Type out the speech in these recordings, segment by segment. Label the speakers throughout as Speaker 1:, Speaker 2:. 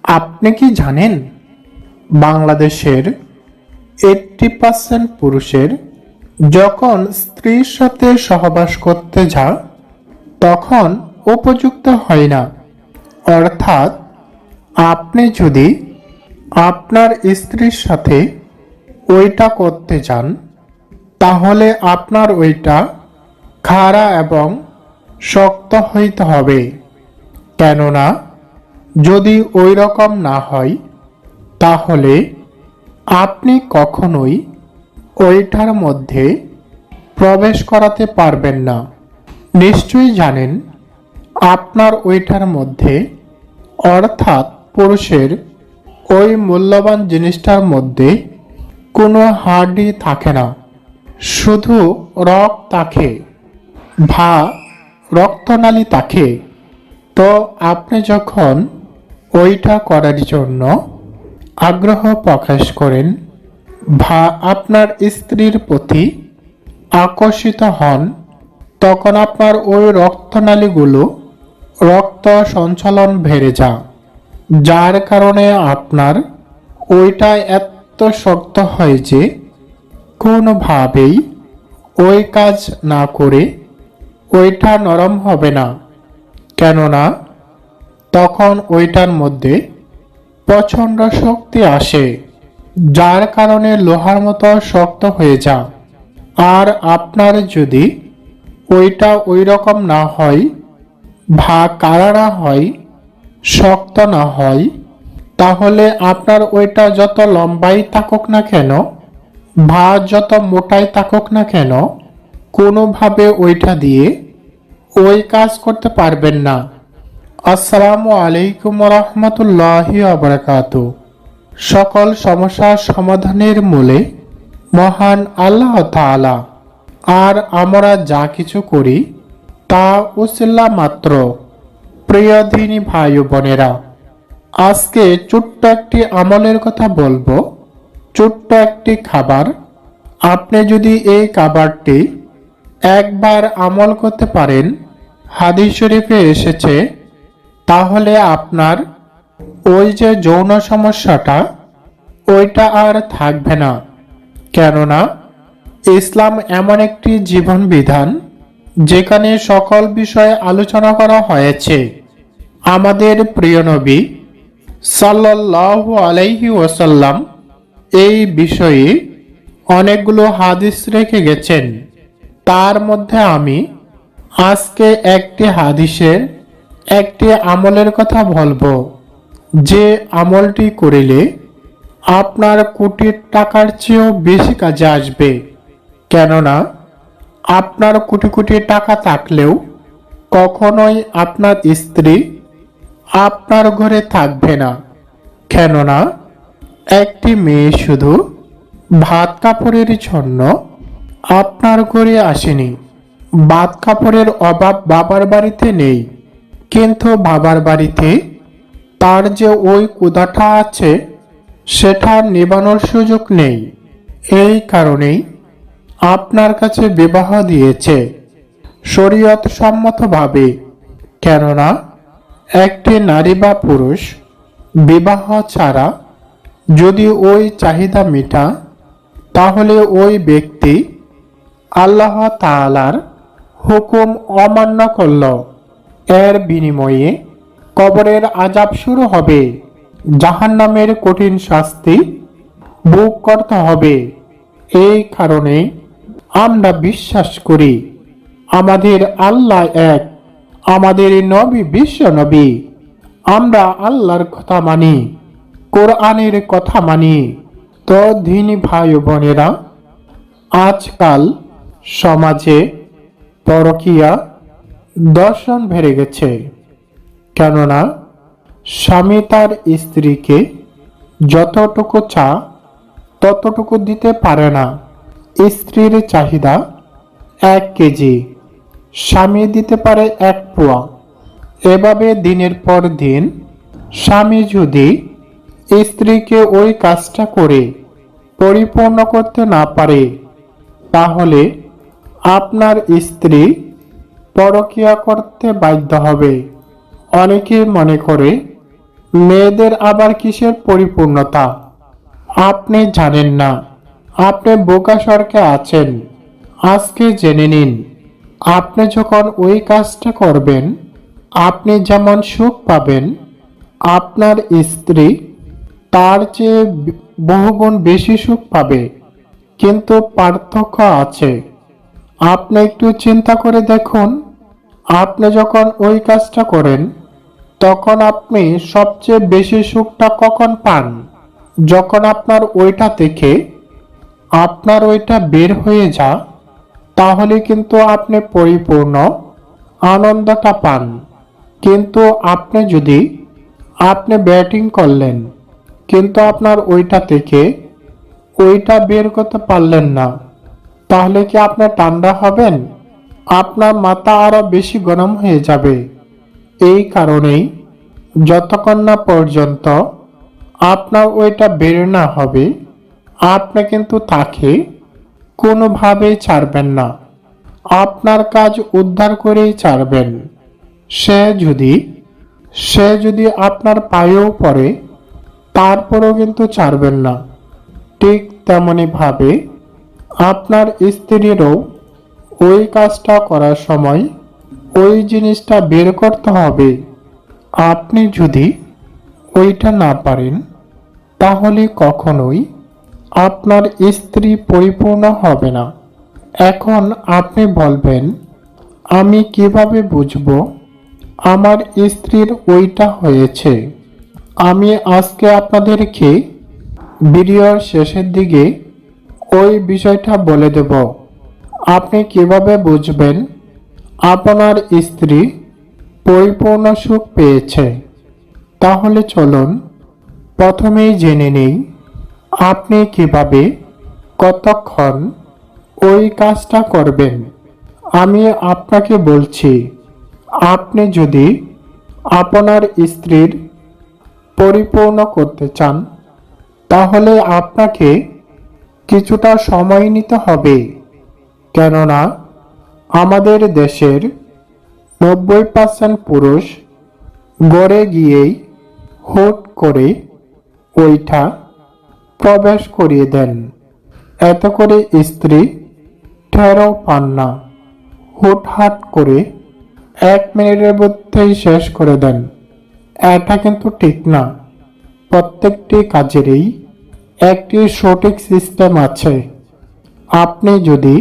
Speaker 1: আপনি কি জানেন বাংলাদেশের 80% পুরুষের যখন স্ত্রীর সাথে সহবাস করতে যায় তখন উপযুক্ত হয় না। অর্থাৎ আপনি যদি আপনার স্ত্রীর সাথে ওইটা করতে যান তাহলে আপনার ওইটা খাড়া এবং শক্ত হইতে হবে। কেননা যদি ওই রকম না হয় তাহলে আপনি কখনোই ওইটার মধ্যে প্রবেশ করাতে পারবেন না। নিশ্চয়ই জানেন আপনার ওইটার মধ্যে অর্থাৎ পুরুষের ওই মূল্যবান জিনিসটার মধ্যে কোনো হাড়ি থাকে না, শুধু রক্ত থাকে বা রক্তনালী থাকে। তো আপনি যখন ওইটা করার জন্য আগ্রহ প্রকাশ করেন বা আপনার স্ত্রীর প্রতি আকর্ষিত হন তখন আপনার ওই রক্তনালীগুলো রক্ত সঞ্চালন বেড়ে যায়, যার কারণে আপনার ওইটা এত শক্ত হয় যে কোনোভাবেই ওই কাজ না করে ওইটা নরম হবে না। কেননা তখন ওইটার মধ্যে প্রচণ্ড শক্তি আসে, যার কারণে লোহার মতো শক্ত হয়ে যায়। আর আপনার যদি ওইটা ওই রকম না হয় বা কাড়া না হয়, শক্ত না হয়, তাহলে আপনার ওইটা যত লম্বাই থাকুক না কেন বা যত মোটাই থাকুক না কেন কোনোভাবে ওইটা দিয়ে ওই কাজ করতে পারবেন না। আসসালামু আলাইকুম রহমতুল্লাহি ওয়া সকল সমস্যার সমাধানের মূলে মহান আল্লাহ তাআলা। আর আমরা যা কিছু করি তা উসিলা মাত্র। প্রিয় দিনী ভাই ও বোনেরা, আজকে ছোট্ট একটি আমলের কথা বলবো। ছোট্ট একটি খাবার, আপনি যদি এই খাবারটি একবার আমল করতে পারেন, হাদিস শরীফে এসেছে, তাহলে আপনার ওই যে যৌন সমস্যাটা ওইটা আর থাকবে না। কেননা ইসলাম এমন একটি জীবন বিধান যেখানে সকল বিষয়ে আলোচনা করা হয়েছে। আমাদের প্রিয় নবী সাল্লাল্লাহু আলাইহি ওয়াসাল্লাম এই বিষয়ে অনেকগুলো হাদিস রেখে গেছেন। তার মধ্যে আমি আজকে একটি হাদিসের একটি আমলের কথা বলবো, যে আমলটি করিলে আপনার কোটি টাকার চেয়েও বেশি কাজে আসবে। কেননা আপনার কোটি কোটি টাকা থাকলেও কখনোই আপনার স্ত্রী আপনার ঘরে থাকবে না। কেননা একটি মেয়ে শুধু ভাত কাপড়ের জন্য আপনার ঘরে আসেনি। ভাত কাপড়ের অভাব বাবার বাড়িতে নেই, কিন্তু বাবার বাড়িতে তার যে ওই ক্ষুধাটা আছে সেটা নেবানোর সুযোগ নেই। এই কারণেই আপনার কাছে বিবাহ দিয়েছে শরীয়ত সম্মতভাবে। কেননা একটি নারী বা পুরুষ বিবাহ ছাড়া যদি ওই চাহিদা মেটা, তাহলে ওই ব্যক্তি আল্লাহ তাআলার হুকুম অমান্য করল। এর বিনিময়ে কবরের আযাব শুরু হবে, জাহান্নামের কঠিন শাস্তি ভোগ করতে হবে। এই কারণে আমরা বিশ্বাস করি আমাদের আল্লাহ এক, আমাদের নবী বিশ্ব নবী। আমরা আল্লাহর কথা মানি, কোরআনের কথা মানি। তো দিনী ভাই ও বোনেরা, আজকাল সমাজে পরকীয়া দর্শন বেড়ে গেছে। কেননা স্বামী তার স্ত্রীকে যতটুকু চা ততটুকু দিতে পারে না। স্ত্রীর চাহিদা 1 কেজি, স্বামী দিতে পারে 1 পোয়া। এভাবে দিনের পর দিন স্বামী যদি স্ত্রীকে ওই কাজটা করে পরিপূর্ণ করতে না পারে, তাহলে আপনার স্ত্রী পরকীয়া করতে বাধ্য হবে। অনেকে মনে করে মেয়েদের আবার কিসের পরিপূর্ণতা আপনি জানেন না। আপনি বোকা সরকে আছেন। আজকে জেনে নিন, আপনি যখন ওই কাজটা করবেন, আপনি যেমন সুখ পাবেন, আপনার স্ত্রী তার চেয়ে বহুগুণ বেশি সুখ পাবে। কিন্তু পার্থক্য আছে। আপনি একটু চিন্তা করে দেখুন, আপনি যখন ওই কাজটা করেন, তখন আপনি সবচেয়ে বেশি সুখটা কখন পান? যখন আপনার ওইটা থেকে আপনার ওইটা বের হয়ে যা, তাহলে কিন্তু আপনি পরিপূর্ণ আনন্দটা পান। কিন্তু আপনি ব্যাটিং করলেন, কিন্তু আপনার ওইটা থেকে ওইটা বের করতে পারলেন না, তাহলে কি আপনি ঠান্ডা হবেন? আপনার মাথা আরো বেশি গরম হয়ে যাবে। এই কারণেই যতক্ষণ না পর্যন্ত আপনার ওইটা বের না হবে, আপনি কিন্তু তাকে কোনোভাবেই ছাড়বেন না। আপনার কাজ উদ্ধার করেই ছাড়বেন। সে যদি সে যদি আপনার পায়েও পড়ে, তারপরেও কিন্তু ছাড়বেন না। ঠিক তেমনি ভাবে আপনার স্ত্রীরও ওই কাজটা করার সময় ওই জিনিসটা বের করতে হবে। আপনি যদি ওইটা না পারেন, তাহলে কখনোই আপনার স্ত্রী পরিপূর্ণ হবে না। এখন আপনি বলবেন, আমি কিভাবে বুঝবো আমার স্ত্রীর ওইটা হয়েছে? আমি আজকে আপনাদেরকে ভিডিওর শেষের দিকে ওই বিষয়টা বলে দেব। আপনি কিভাবে বুঝবেন আপনার স্ত্রী পরিপূর্ণ সুখ পেয়েছে? তাহলে চলুন প্রথমেই জেনে নেই আপনি কিভাবে কতক্ষণ ওই কাজটা করবেন। আমি আপনাকে বলছি, আপনি যদি আপনার স্ত্রীর পরিপূর্ণ করতে চান, তাহলে আপনাকে কিছুটা সময় নিতে হবে। কেননা আমাদের দেশের 90% পুরুষ গড়ে গিয়েই হুট করে ওইটা প্রবেশ করিয়ে দেন। এতে করে স্ত্রী টেরও পান না। হুটহাট করে 1 মিনিটের মধ্যেই শেষ করে দেন। এটা কিন্তু ঠিক না। প্রত্যেকটি কাজেরই একটি সঠিক সিস্টেম আছে। আপনি যদি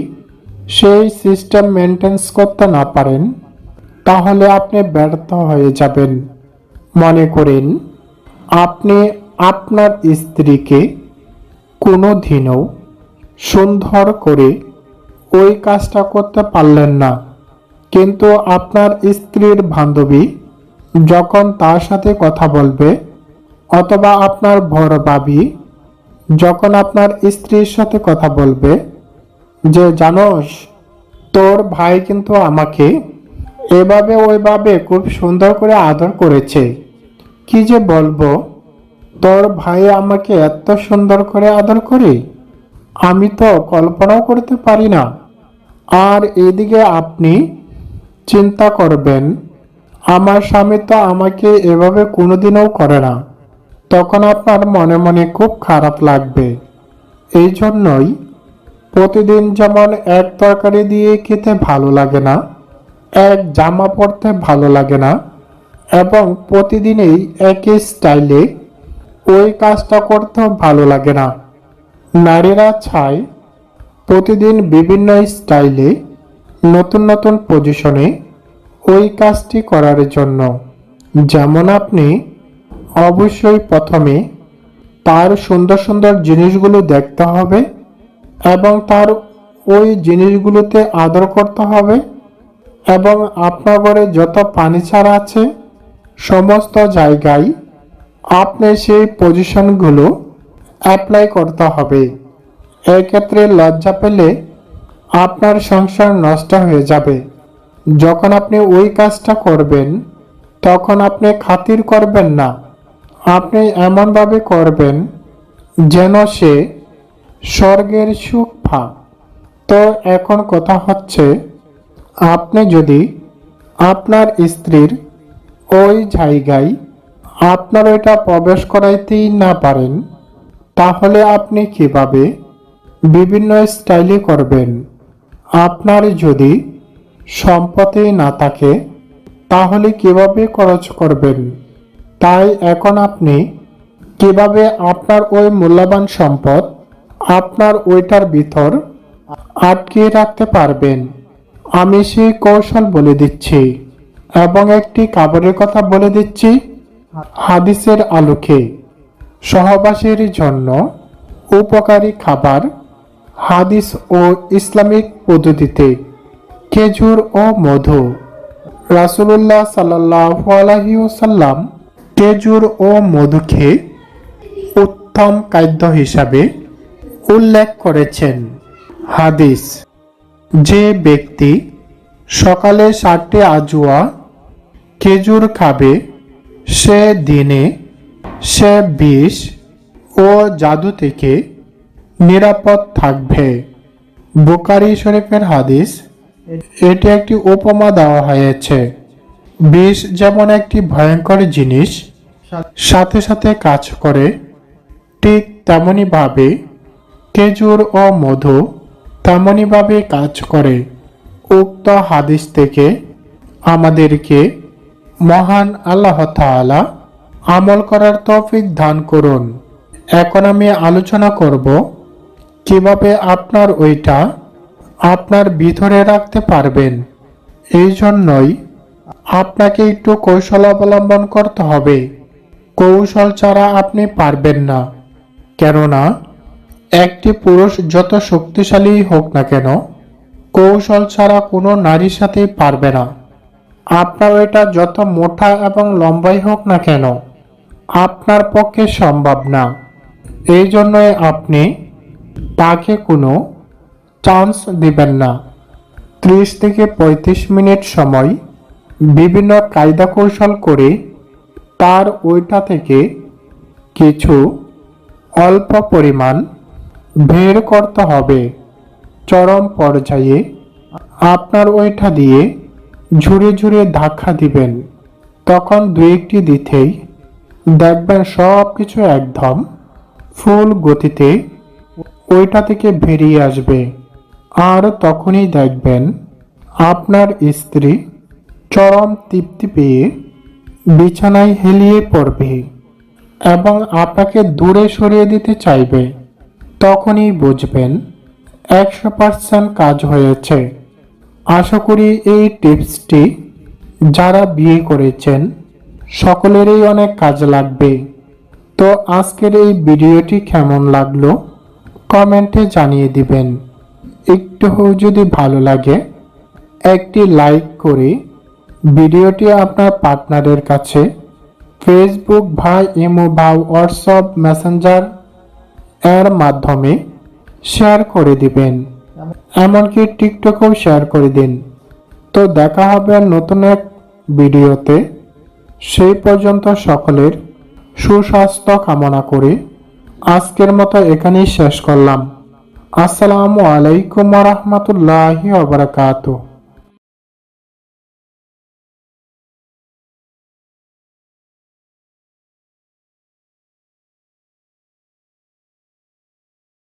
Speaker 1: সেই সিস্টেম মেনটেন্স করতে না পারেন, তাহলে আপনি ব্যর্থ হয়ে যাবেন। মনে করেন আপনি আপনার স্ত্রীকে কোনো দিনও সুন্দর করে ওই কাজটা করতে পারলেন না, কিন্তু আপনার স্ত্রীর বান্ধবী যখন তার সাথে কথা বলবে, অথবা আপনার বড় ভাবি যখন আপনার স্ত্রীর সাথে কথা বলবে যে, জানোস, তোর ভাই কিন্তু আমাকে এভাবে ওইভাবে খুব সুন্দর করে আদর করেছে। কি যে বলবো, তোর ভাই আমাকে এত সুন্দর করে আদর করে আমি তো কল্পনাও করতে পারি না। আর এদিকে আপনি চিন্তা করবেন, আমার স্বামী তো আমাকে এভাবে কোনোদিনও করে না। তখন আপনার মনে মনে খুব খারাপ লাগবে। এই জন্যই প্রতিদিন যেমন এক তরকারি দিয়ে খেতে ভালো লাগে না, এক জামা পরতে ভালো লাগে না, এবং প্রতিদিনই একই স্টাইলে ওই কাজটা করতেও ভালো লাগে না। নারীরা চায় প্রতিদিন বিভিন্ন স্টাইলে, নতুন নতুন পজিশনে ওই কাজটি করার জন্য। যেমন আপনি অবশ্যই প্রথমে তার সুন্দর সুন্দর জিনিসগুলো দেখতে হবে এবং তার ওই জিনিসগুলোতে আদর করতে হবে, এবং আপনার ঘরে যত ফার্নিচার আছে সমস্ত জায়গায় আপনি সেই পজিশনগুলো অ্যাপ্লাই করতে হবে। এক্ষেত্রে লজ্জা পেলে আপনার সংসার নষ্ট হয়ে যাবে। যখন আপনি ওই কাজটা করবেন, তখন আপনি খাতির করবেন না। আপনি এমনভাবে করবেন যেন সে স্বর্গের সুখ পায়। তো এখন কথা হচ্ছে, আপনি যদি আপনার স্ত্রীর ওই জায়গায় আপনার ওইটা প্রবেশ করাইতেই না পারেন, তাহলে আপনি কিভাবে বিভিন্ন স্টাইলে করবেন? আপনার যদি সম্পত্তি না থাকে তাহলে কিভাবে খরচ করবেন? তাই এখন আপনি কিভাবে আপনার ওই মূল্যবান সম্পদ আপনার ওইটার ভিতর আটকে রাখতে পারবেন, আমি সেই কৌশল বলে দিচ্ছি এবং একটি খাবারের কথা বলে দিচ্ছি হাদিসের আলোকে। সহবাসীর জন্য উপকারী খাবার, হাদিস ও ইসলামিক পদ্ধতিতে খেজুর ও মধু। রাসূলুল্লাহ সাল্লাল্লাহু আলাইহি ওয়াসাল্লাম খেজুর ও মধুকে উত্তম খাদ্য হিসাবে উল্লেখ করেছেন। হাদিস: যে ব্যক্তি সকালে 7টি আজওয়া খেজুর খাবে সে দিনে সে বিষ ও জাদু থেকে নিরাপদ থাকবে। বুখারী শরীফের হাদিস। এটি একটি উপমা দেওয়া হয়েছে। বিষ যেমন একটি ভয়ঙ্কর জিনিস, সাথে সাথে কাজ করে, ঠিক তেমনি ভাবে খেজুর ও মধু তেমনি ভাবে কাজ করে। উক্ত হাদিস থেকে আমাদেরকে মহান আল্লাহ তাআলা আমল করার তৌফিক দান করুন। এখন আমি আলোচনা করব কিভাবে আপনার ওইটা আপনার ভিতরে রাখতে পারবেন। এই জন্যই আপনাকে একটু কৌশল অবলম্বন করতে হবে। কৌশল ছাড়া আপনি পারবেন না, কেননা একটি পুরুষ যত শক্তিশালী হোক না কেন, কৌশল ছাড়া কোনো নারীর সাথেই পারবে না। আপনার ওইটা যত মোটা এবং লম্বাই হোক না কেন, আপনার পক্ষে সম্ভব না। এই জন্যই আপনি তাকে কোনো চান্স দিবেন না। 30 থেকে 35 মিনিট সময় বিভিন্ন কায়দা কৌশল করে তার ওইটা থেকে কিছু অল্প পরিমাণ বের করতে হবে। চরম পর্যায়ে আপনার ওইটা দিয়ে ঝুরে ঝুরে ধাক্কা দিবেন। তখন 2-1টি দিতেই দেখবেন সব কিছু একদম ফুল গতিতে ওইটা থেকে বেরিয়ে আসবে। আর তখনই দেখবেন আপনার স্ত্রী চরম তৃপ্তি পেয়ে বিছানায় হেলিয়ে পড়বে এবং আপনাকে দূরে সরিয়ে দিতে চাইবে। তখনই বুঝবেন 100% কাজ হয়েছে। আশা করি এই টিপসটি যারা বিয়ে করেছেন সকলেরই অনেক কাজ লাগবে। তো আজকের এই ভিডিওটি কেমন লাগলো কমেন্টে জানিয়ে দিবেন। একটু যদি ভালো লাগে একটি লাইক করে ভিডিওটি আপনার পার্টনারের কাছে ফেসবুক বা ইমো বা হোয়াটসঅ্যাপ মেসেঞ্জার এর মাধ্যমে শেয়ার করে দিবেন, এমনকি টিকটকেও শেয়ার করে দিন। তো দেখা হবে নতুন এক ভিডিওতে। সেই পর্যন্ত সকলের সুস্বাস্থ্য কামনা করে আজকের মতো এখানেই শেষ করলাম। আসসালামু আলাইকুম ওয়া রাহমাতুল্লাহি ওয়া বারাকাতুহু।